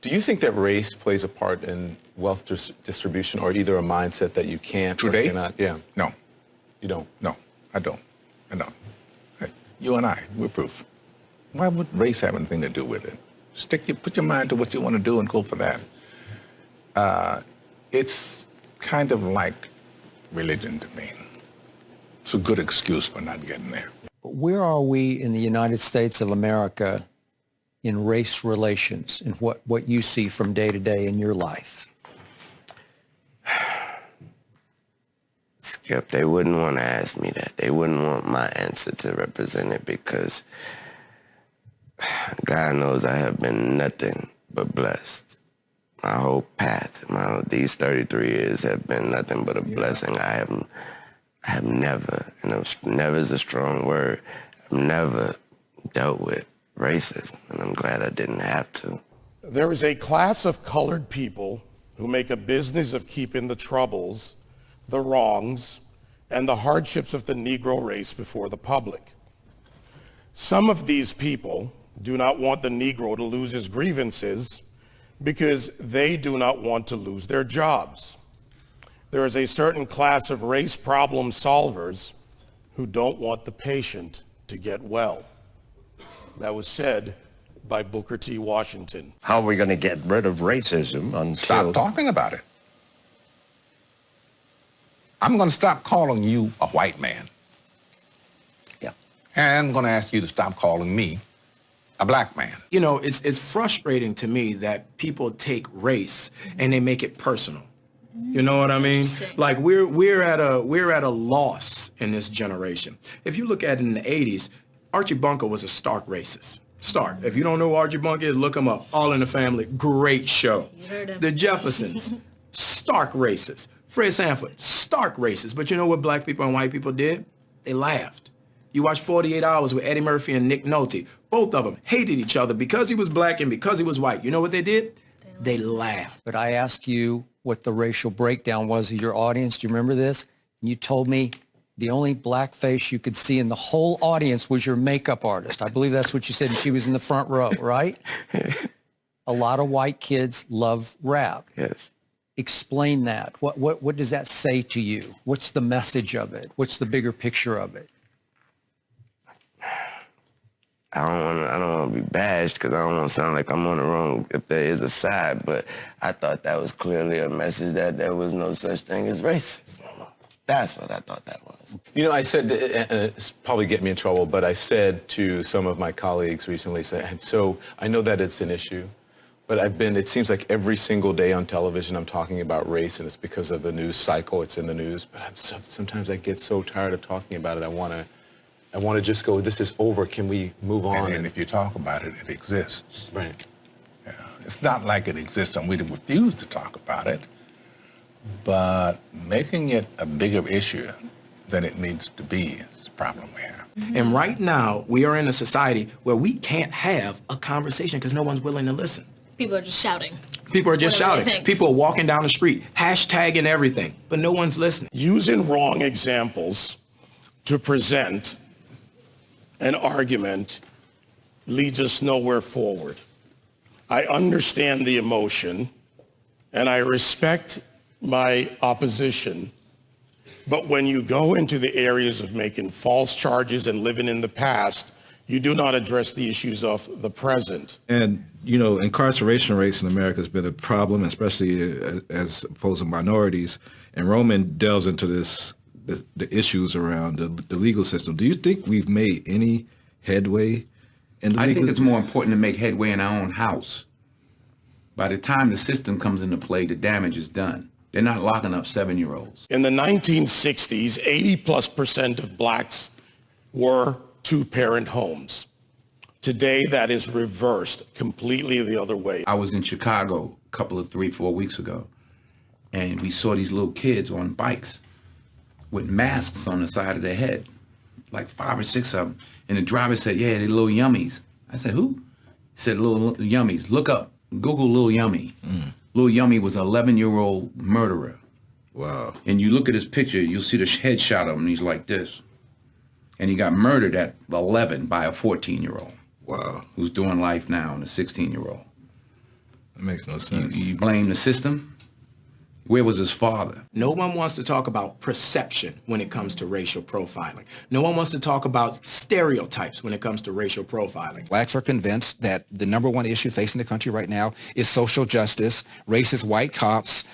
Do you think that race plays a part in wealth distribution, or either a mindset that you can't or cannot? Yeah. No. You don't? No, I don't. I don't. Hey, you and I, we're proof. Why would race have anything to do with it? Put your mind to what you want to do and go for that. It's kind of like religion to me. It's a good excuse for not getting there. Where are we in the United States of America in race relations and what you see from day to day in your life? Skip, they wouldn't want to ask me that. They wouldn't want my answer to represent it because God knows I have been nothing but blessed. My whole path, these 33 years have been nothing but a blessing. I have never, never is a strong word, I've never dealt with racism, and I'm glad I didn't have to. There is a class of colored people who make a business of keeping the troubles, the wrongs, and the hardships of the Negro race before the public. Some of these people do not want the Negro to lose his grievances because they do not want to lose their jobs. There is a certain class of race problem solvers who don't want the patient to get well. That was said by Booker T. Washington. How are we going to get rid of racism until... Stop talking about it. I'm going to stop calling you a white man. Yeah. And I'm going to ask you to stop calling me a black man. You know, it's frustrating to me that people take race and they make it personal. You know what I mean? Like we're at a loss in this generation. If you look at it in the 80s, Archie Bunker was a stark racist. Stark. If you don't know who Archie Bunker is, look him up. All in the Family, great show. You heard him. The Jeffersons, stark racist. Fred Sanford, stark racist. But you know what black people and white people did? They laughed. You watch 48 Hours with Eddie Murphy and Nick Nolte. Both of them hated each other because he was black and because he was white. You know what they did? They laughed. But I asked you what the racial breakdown was of your audience. Do you remember this? And you told me the only black face you could see in the whole audience was your makeup artist. I believe that's what you said, and she was in the front row, right? A lot of white kids love rap. Yes. Explain that. What does that say to you? What's the message of it? What's the bigger picture of it? I don't want to be bashed because I don't want to sound like I'm on the wrong if there is a side, but I thought that was clearly a message that there was no such thing as racism. That's what I thought that was. You know, I said, and it's probably get me in trouble, but I said to some of my colleagues recently, so I know that it's an issue, but it seems like every single day on television I'm talking about race, and it's because of the news cycle, it's in the news, but sometimes I get so tired of talking about it, I want to just go, this is over, can we move on? And if you talk about it, it exists. Right. Yeah. It's not like it exists and we refuse to talk about it, but making it a bigger issue than it needs to be is the problem we have. And right now, we are in a society where we can't have a conversation because no one's willing to listen. People are just shouting. People are just Whatever they shouting. think. People are walking down the street, hashtagging everything, but no one's listening. Using wrong examples to present an argument leads us nowhere forward. I understand the emotion and I respect my opposition, but when you go into the areas of making false charges and living in the past, you do not address the issues of the present. And, you know, incarceration rates in America has been a problem, especially as opposed to minorities. And Roman delves into the issues around the legal system. Do you think we've made any headway in the legal system? I think it's more important to make headway in our own house. By the time the system comes into play, the damage is done. They're not locking up 7-year-olds. In the 1960s, 80+% of blacks were two-parent homes. Today, that is reversed completely the other way. I was in Chicago a couple of 3-4 weeks ago, and we saw these little kids on bikes with masks on the side of their head, like 5 or 6 of them. And the driver said, yeah, they're little yummies. I said, who? He said, little yummies. Look up, Google Lil Yummy. Lil Yummy was an 11-year-old murderer. Wow. And you look at his picture, you'll see the headshot of him, and he's like this. And he got murdered at 11 by a 14-year-old. Wow. Who's doing life now, and a 16-year-old. makes no sense. You blame the system. Where was his father? No one wants to talk about perception when it comes to racial profiling. No one wants to talk about stereotypes when it comes to racial profiling. Blacks are convinced that the number one issue facing the country right now is social justice, racist white cops,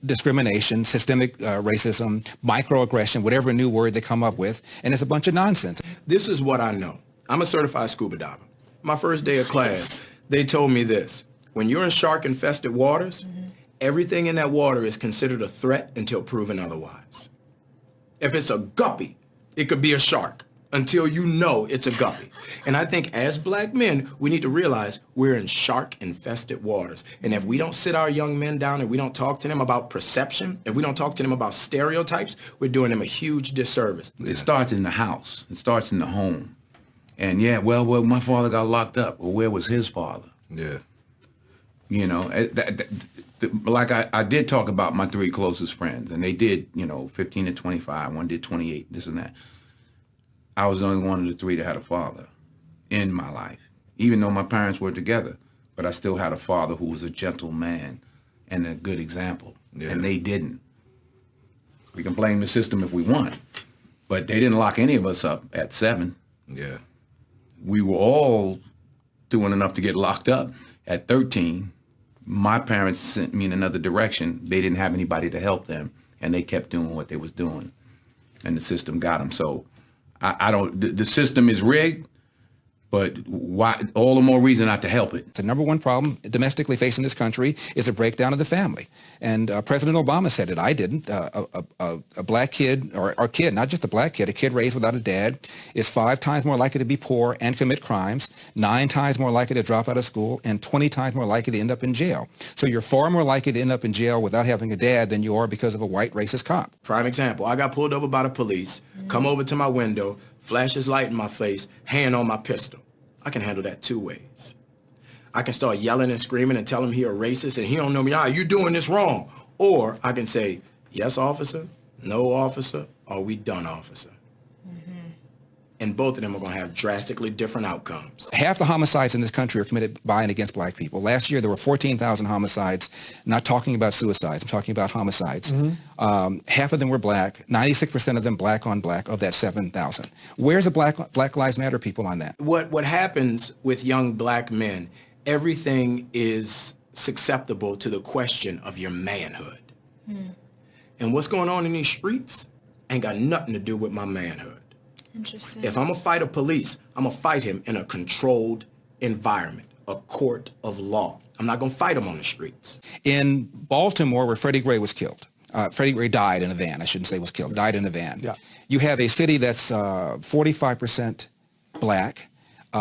discrimination, systemic racism, microaggression, whatever new word they come up with, and it's a bunch of nonsense. This is what I know. I'm a certified scuba diver. My first day of class, they told me this. When you're in shark-infested waters, everything in that water is considered a threat until proven otherwise. If it's a guppy, it could be a shark until you know it's a guppy. And I think as black men, we need to realize we're in shark-infested waters. And if we don't sit our young men down and we don't talk to them about perception, and we don't talk to them about stereotypes, we're doing them a huge disservice. It starts in the house. It starts in the home. And yeah, well, my father got locked up. Well, where was his father? Yeah. You know, like I did talk about my three closest friends, and they did, 15 to 25. One did 28, this and that. I was the only one of the three that had a father in my life, even though my parents were together. But I still had a father who was a gentle man and a good example, and they didn't. We can blame the system if we want, but they didn't lock any of us up at 7. Yeah. We were all doing enough to get locked up. At 13, my parents sent me in another direction. They didn't have anybody to help them, and they kept doing what they was doing, and the system got them. So I don't, the system is rigged, but why? All the more reason not to help it. The number one problem domestically facing this country is a breakdown of the family. And President Obama said it. I didn't. A black kid, or a kid, not just a black kid, a kid raised without a dad is 5 times more likely to be poor and commit crimes, 9 times more likely to drop out of school, and 20 times more likely to end up in jail. So you're far more likely to end up in jail without having a dad than you are because of a white racist cop. Prime example, I got pulled over by the police, come over to my window, flash his light in my face, hand on my pistol. I can handle that 2 ways. I can start yelling and screaming and tell him he a racist and he don't know me. You doing this wrong. Or I can say, yes, officer, no, officer, or we done, officer. And both of them are going to have drastically different outcomes. Half the homicides in this country are committed by and against black people. Last year, there were 14,000 homicides, not talking about suicides, I'm talking about homicides. Half of them were black, 96% of them black on black of that 7,000. Where's the Black Lives Matter people on that? What happens with young black men, everything is susceptible to the question of your manhood. And what's going on in these streets ain't got nothing to do with my manhood. Interesting. If I'm gonna fight a police, I'm gonna fight him in a controlled environment, a court of law. I'm not gonna fight him on the streets. In Baltimore, where Freddie Gray was killed, Freddie Gray died in a van. I shouldn't say was killed, died in a van. Yeah. You have a city that's 45% black.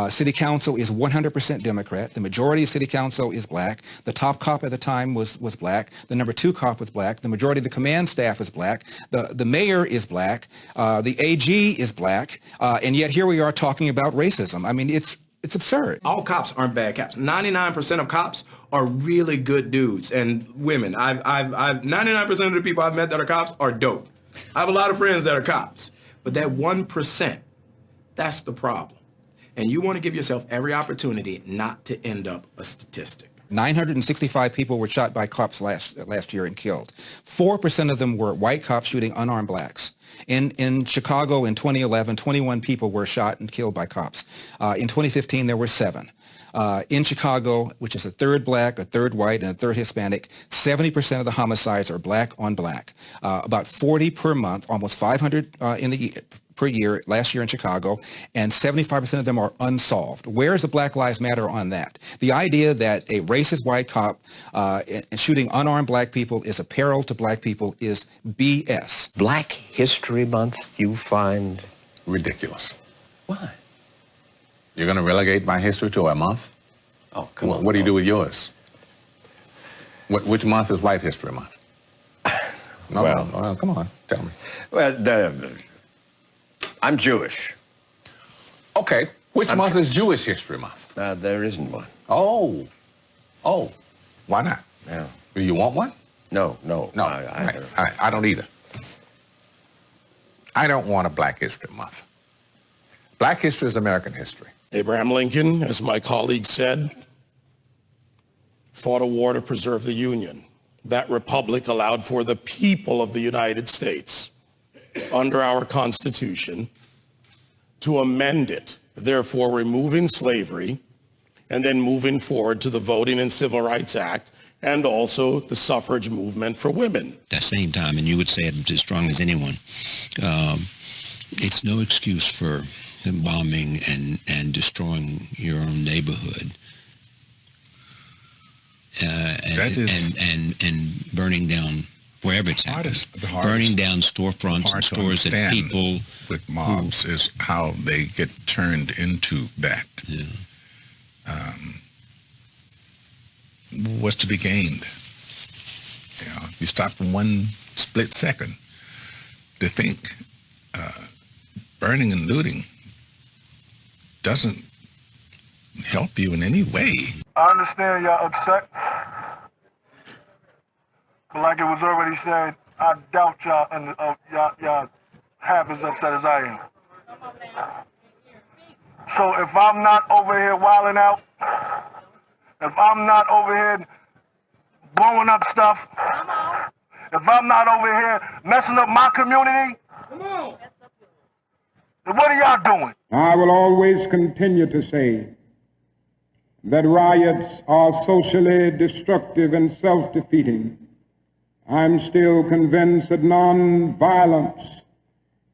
City council is 100% Democrat. The majority of city council is black. The top cop at the time was black. The number 2 cop was black. The majority of the command staff is black. The mayor is black. The AG is black. And yet here we are talking about racism. I mean, it's absurd. All cops aren't bad cops. 99% of cops are really good dudes and women. I've 99% of the people I've met that are cops are dope. I have a lot of friends that are cops. But that 1%, that's the problem. And you want to give yourself every opportunity not to end up a statistic. 965 people were shot by cops last year and killed. 4% of them were white cops shooting unarmed blacks. In Chicago in 2011, 21 people were shot and killed by cops. In 2015, there were 7. In Chicago, which is a third black, a third white, and a third Hispanic, 70% of the homicides are black on black. About 40 per month, almost 500 per year, last year in Chicago, and 75% of them are unsolved. Where is the Black Lives Matter on that? The idea that a racist white cop shooting unarmed black people is a peril to black people is BS. Black History Month you find Ridiculous. why? You're going to relegate my history to a month? Oh, come on. What do you do with yours? Which month is White History Month? No, come on, tell me. Well, I'm Jewish. Okay, which month is Jewish History Month? There isn't one. Oh, why not? Yeah. Do you want one? No. I don't either. I don't want a Black History Month. Black history is American history. Abraham Lincoln, as my colleague said, fought a war to preserve the Union. That republic allowed for the people of the United States, under our Constitution, to amend it, therefore removing slavery, and then moving forward to the Voting and Civil Rights Act, and also the suffrage movement for women. At the same time, and you would say it as strong as anyone, it's no excuse for bombing and destroying your own neighborhood. And burning down wherever it's happened. Burning down storefronts and stores that people with mobs is how they get turned into that. Yeah. What's to be gained? You stop for one split second to think. Burning and looting doesn't help you in any way. I understand y'all upset, but like it was already said, I doubt y'all and y'all half as upset as I am. So if I'm not over here wilding out, if I'm not over here blowing up stuff, if I'm not over here messing up my community, then what are y'all doing? I will always continue to say that riots are socially destructive and self-defeating. I'm still convinced that non-violence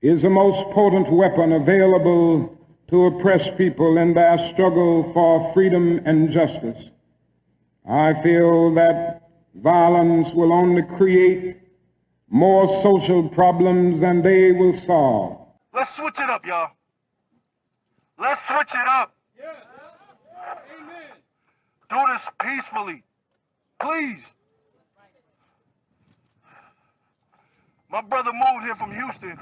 is the most potent weapon available to oppress people in their struggle for freedom and justice. I feel that violence will only create more social problems than they will solve. Let's switch it up, y'all. Let's switch it up. Yeah. Amen. Do this peacefully. Please. My brother moved here from Houston,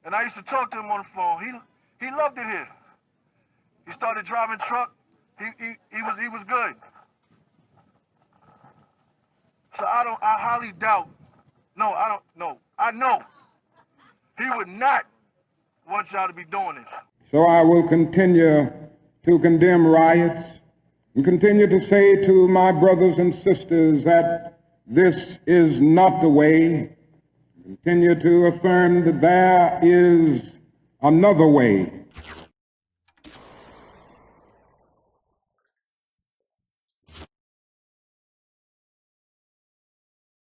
and I used to talk to him on the phone. He loved it here. He started driving truck. He was good. So I highly doubt. No, I don't know. I know he would not want y'all to be doing this. So I will continue to condemn riots and continue to say to my brothers and sisters that this is not the way. Continue to affirm that there is another way.